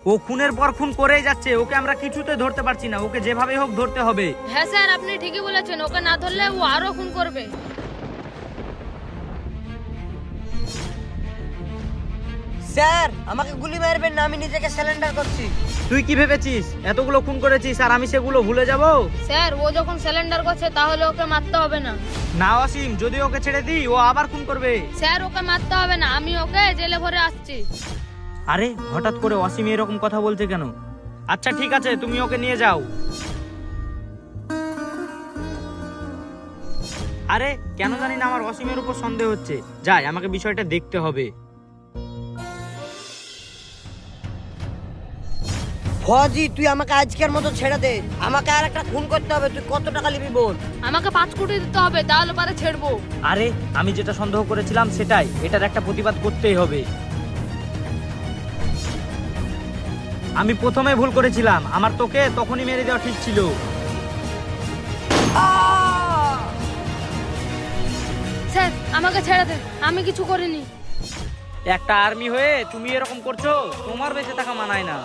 ও খুনের পর খুন করেই যাচ্ছে, ওকে আমরা কিছুতে ধরতে পারছি না, ওকে যেভাবে হোক ধরতে হবে। হ্যাঁ স্যার, আপনি ঠিকই বলেছেন, ওকে না ধরলে ও আরো খুন করবে। স্যার আমাকে গুলি মারবেন না, আমি নিজেকে সারেন্ডার করছি। তুই কি ভেবেছিস এতগুলো খুন করেছিস আর আমি সেগুলো ভুলে যাব? স্যার ও যখন সিলিন্ডার করছে তাহলে ওকে মারতে হবে না। না অসীম, যদি ওকে ছেড়ে দিই ও আবার খুন করবে। স্যার ওকে মারতে হবে না, আমি ওকে জেলে ভরে আসছি। আরে হঠাৎ করে অসীম এরকম কথা বলছে কেন? আচ্ছা ঠিক আছে, তুমি ওকে নিয়ে যাও। আরে কেন জানি না আমার অসীমের উপর সন্দেহ হচ্ছে, যাই আমাকে বিষয়টা দেখতে হবে। ফজি তুই আমাকে আজকের মতো ছেড়ে দে, আমাকে আর একটা খুন করতে হবে। তুই কত টাকা নিবি বল? আমাকে 5 কোটি দিতে হবে, তাহলে পরে ছেড়বো। আরে আমি যেটা সন্দেহ করেছিলাম সেটাই, এটার একটা প্রতিবাদ করতেই হবে। আমি প্রথমে ভুল করেছিলাম, আমার তোকে তখনই মেরে দেওয়া ঠিক ছিল। স্যার আমাকে ছেড়ে দেন, আমি কিছু করিনি। একটা আর্মি হয়ে তুমি এরকম করছো, তোমার বেঁচে থাকা মানায় না।